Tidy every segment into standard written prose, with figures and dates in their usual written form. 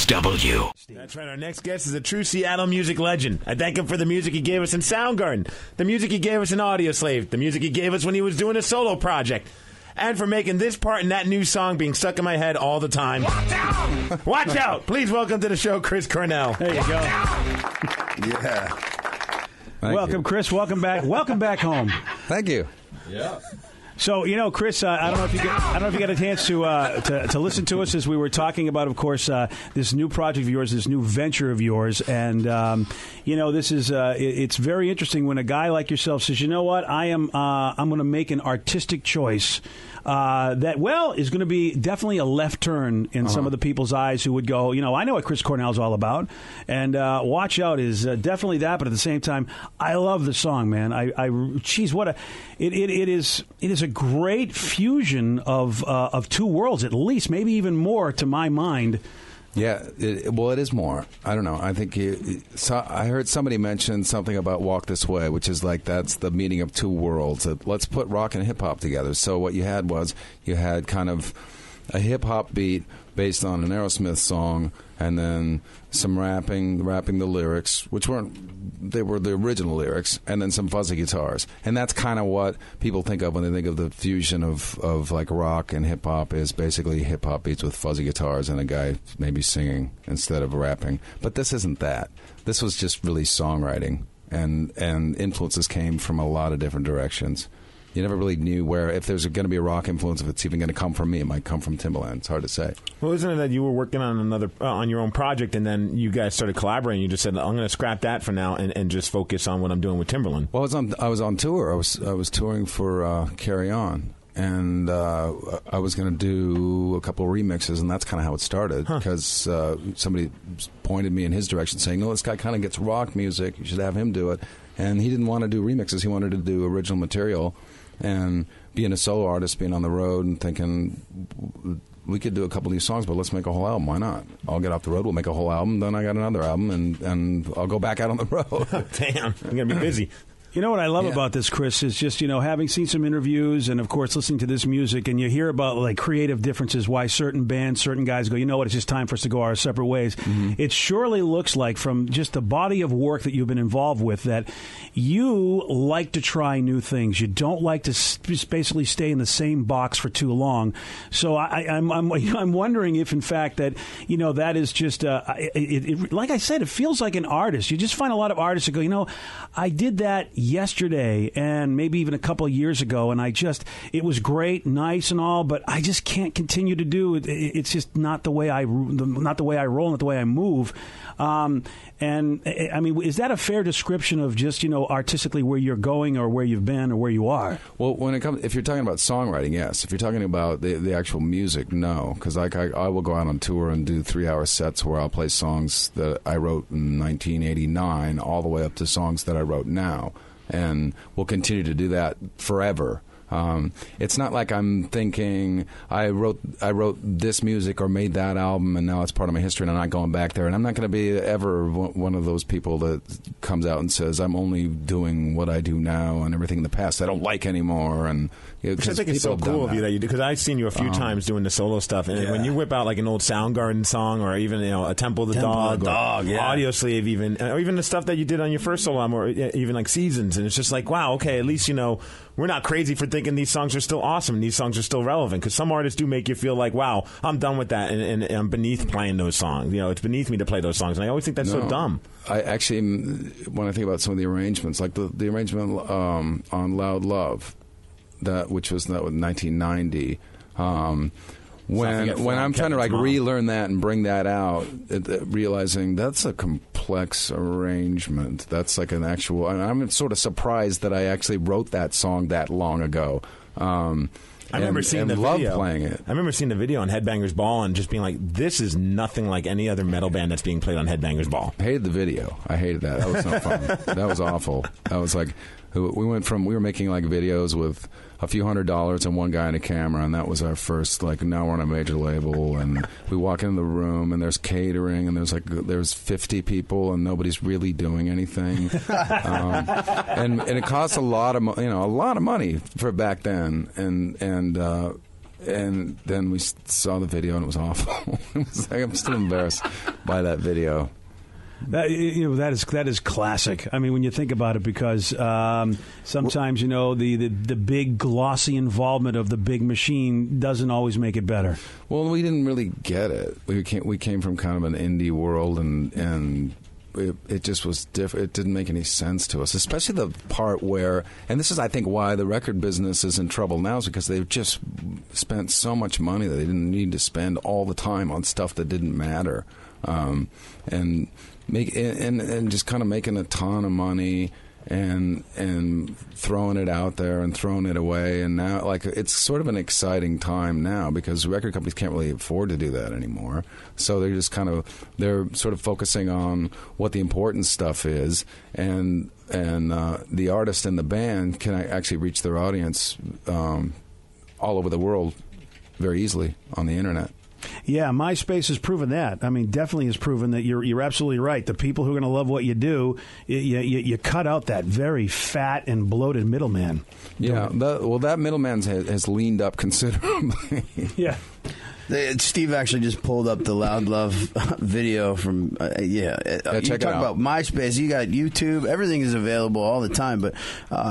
KSW. That's right. Our next guest is a true Seattle music legend. I thank him for the music he gave us in Soundgarden, the music he gave us in Audio Slave, the music he gave us when he was doing a solo project, and for making this part in that new song being stuck in my head all the time. Watch out! Watch out! Please welcome to the show, Chris Cornell. There you go. Yeah. Welcome, Chris. Welcome back. Welcome back home. Thank you. Yeah. So, Chris, I don't know if you got a chance to listen to us as we were talking about, of course, this new project of yours, this new venture of yours, and this is it's very interesting when a guy like yourself says, you know what, I'm going to make an artistic choice. That is going to be definitely a left turn in some of the people's eyes who would go, I know what Chris Cornell's all about, and Watch Out is definitely that. But at the same time, I love the song, man. Geez, what it is a great fusion of two worlds, at least, maybe even more to my mind. Yeah, it is more. I don't know. I think I heard somebody mention something about Walk This Way, which is like that's the meeting of two worlds. Let's put rock and hip hop together. So what you had kind of a hip hop beat based on an Aerosmith song, and then some rapping the lyrics, which were the original lyrics, and then some fuzzy guitars. And that's kind of what people think of when they think of the fusion of like rock and hip hop, is basically hip hop beats with fuzzy guitars and a guy maybe singing instead of rapping. But this isn't that. This was just really songwriting, and influences came from a lot of different directions. You never really knew where, if there's going to be a rock influence, if it's even going to come from me. It might come from Timbaland. It's hard to say. Well, isn't it that you were working on on your own project, and then you guys started collaborating? You just said, I'm going to scrap that for now and just focus on what I'm doing with Timbaland. Well, I was on tour. I was touring for Carry On, and I was going to do a couple of remixes, and that's kind of how it started, because somebody pointed me in his direction saying, no, this guy kind of gets rock music. You should have him do it. And he didn't want to do remixes. He wanted to do original material. And being a solo artist, being on the road and thinking, we could do a couple of these songs, but let's make a whole album. Why not? I'll get off the road, we'll make a whole album, then I got another album, and I'll go back out on the road. Damn, I'm going to be busy. You know what I love about this, Chris, is just, having seen some interviews and, of course, listening to this music, and you hear about, like, creative differences, why certain bands, certain guys go, you know what, it's just time for us to go our separate ways. Mm-hmm. It surely looks like, from just the body of work that you've been involved with, that you like to try new things. You don't like to just basically stay in the same box for too long. So I'm wondering if, in fact, that, that is just, like I said, it feels like an artist. You just find a lot of artists that go, I did that yesterday and maybe even a couple of years ago, and it was great, nice and all, but I just can't continue to do it. It's just not the way I roll, not the way I move. And I mean, is that a fair description of just, artistically where you're going or where you've been or where you are? Well, if you're talking about songwriting, yes. If you're talking about the actual music, no. Because I will go out on tour and do 3-hour sets where I'll play songs that I wrote in 1989 all the way up to songs that I wrote now. And we'll continue to do that forever. It's not like I'm thinking I wrote this music or made that album and now it's part of my history and I'm not going back there. And I'm not going to be ever one of those people that comes out and says I'm only doing what I do now and everything in the past I don't like anymore. And which I think it's so cool of you that you do, because I've seen you a few times doing the solo stuff, and when you whip out like an old Soundgarden song or even a Temple of the Dog, Audio Slave, or even the stuff that you did on your first solo album, or even like Seasons, and it's just like, wow, okay, at least we're not crazy for thinking these songs are still awesome and these songs are still relevant, because some artists do make you feel like, wow, I'm done with that, and I'm beneath playing those songs. It's beneath me to play those songs, and I always think that's so dumb. I actually, when I think about some of the arrangements, like the arrangement on Loud Love, which was 1990. When I'm trying to relearn that and bring that out, realizing that's a complex arrangement. That's like an actual. I'm sort of surprised that I actually wrote that song that long ago. I remember seeing the video. Playing it. I remember seeing the video on Headbangers Ball and just being like, "This is nothing like any other metal band that's being played on Headbangers Ball." I hated the video. I hated that. That was no fun. That was awful. That was like, we were making like videos with a few $100s and one guy and a camera, and that was our first, like, now we're on a major label, and we walk into the room and there's catering and there's 50 people and nobody's really doing anything. And it costs a lot of money for back then, and and then we saw the video, and it was awful. It was like, I'm still embarrassed by that video. That is classic. I mean, when you think about it, because sometimes the big glossy involvement of the big machine doesn't always make it better. Well, we didn't really get it. We came from kind of an indie world, and it just was different. It didn't make any sense to us, especially the part where, and this is, I think, why the record business is in trouble now, is because they've just spent so much money that they didn't need to spend all the time on stuff that didn't matter, and just kind of making a ton of money and throwing it out there and throwing it away. And now, like, it's sort of an exciting time now because record companies can't really afford to do that anymore. So they're just they're sort of focusing on what the important stuff is, and the artist and the band can actually reach their audience all over the world very easily on the internet. Yeah, MySpace has proven that. I mean, definitely has proven that you're absolutely right. The people who are going to love what you do, you cut out that very fat and bloated middleman. Yeah, that middleman has leaned up considerably. Yeah. Steve actually just pulled up the Loud Love video from, you talk about MySpace, you got YouTube, everything is available all the time, but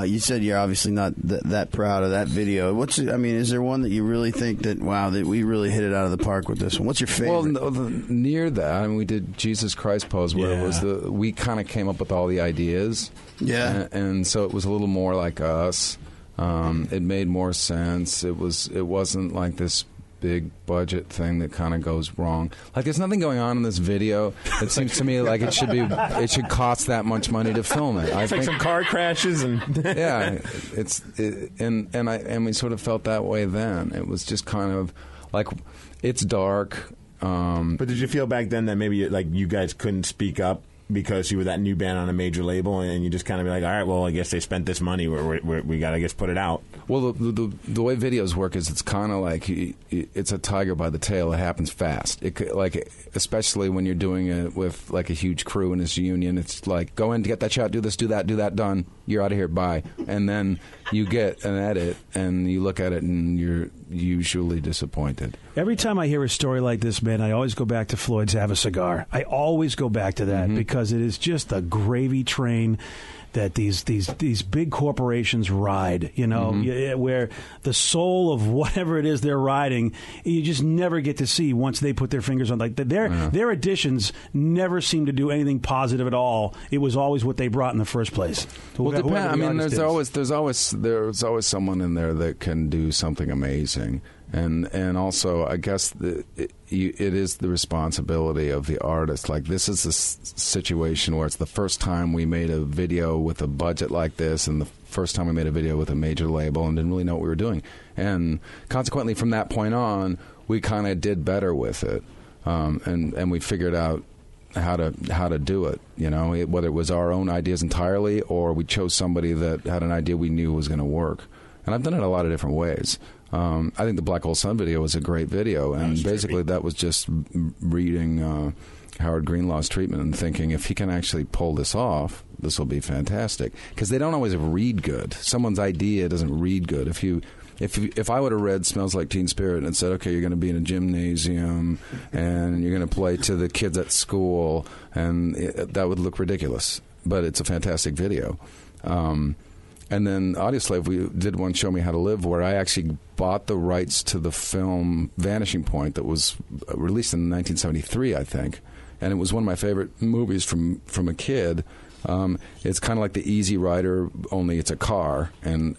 you said you're obviously not that proud of that video. Is there one that you really think that we really hit it out of the park with this one? What's your favorite? Well, near that, we did Jesus Christ Pose, where it was we kind of came up with all the ideas. Yeah. And so it was a little more like us. It made more sense. It wasn't like this big budget thing that kind of goes wrong. Like, there's nothing going on in this video. It seems to me like it should cost that much money to film it. It's like some car crashes and yeah, and we sort of felt that way then. It was just kind of like, it's dark. But did you feel back then that maybe you guys couldn't speak up because you were that new band on a major label, and you just kind of be like, all right, well, I guess they spent this money, we got to, I guess, put it out? Well, the way videos work is it's kind of like it's a tiger by the tail. It happens fast. Especially when you're doing it with like a huge crew and it's a union. It's like, go in, get that shot, do this, do that, done. You're out of here, bye. And then you get an edit, and you look at it, and you're usually disappointed. Every time I hear a story like this, man, I always go back to Floyd's Have a Cigar. I always go back to that because it is just a gravy train that these big corporations ride, where the soul of whatever it is they're riding, you just never get to see once they put their fingers on. Like their additions never seem to do anything positive at all. It was always what they brought in the first place. Well, there's always someone in there that can do something amazing. And also, I guess it is the responsibility of the artist. Like, this is a situation where it's the first time we made a video with a budget like this, and the first time we made a video with a major label, and didn't really know what we were doing. And consequently, from that point on, we kind of did better with it, and we figured out how to do it. Whether it was our own ideas entirely, or we chose somebody that had an idea we knew was going to work. And I've done it a lot of different ways. I think the Black Hole Sun video was a great video, and basically that was just reading Howard Greenlaw's treatment and thinking, if he can actually pull this off, this will be fantastic. Because they don't always read good. Someone's idea doesn't read good. If I would have read Smells Like Teen Spirit and said, okay, you're going to be in a gymnasium and you're going to play to the kids at school, and that would look ridiculous. But it's a fantastic video. And then Audioslave, we did one, Show Me How to Live, where I actually bought the rights to the film Vanishing Point that was released in 1973, I think. And it was one of my favorite movies from a kid. It's kind of like the Easy Rider, only it's a car. And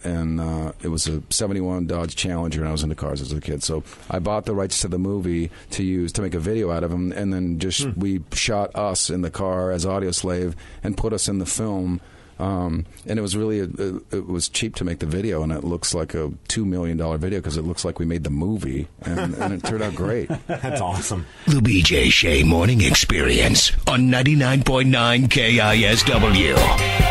it was a 71 Dodge Challenger, and I was into cars as a kid. So I bought the rights to the movie to use to make a video out of them. And then we shot us in the car as Audioslave and put us in the film. And it was really it was cheap to make the video, and it looks like a $2 million video because it looks like we made the movie, and it turned out great. That's awesome. The BJ Shea Morning Experience on 99.9 KISW.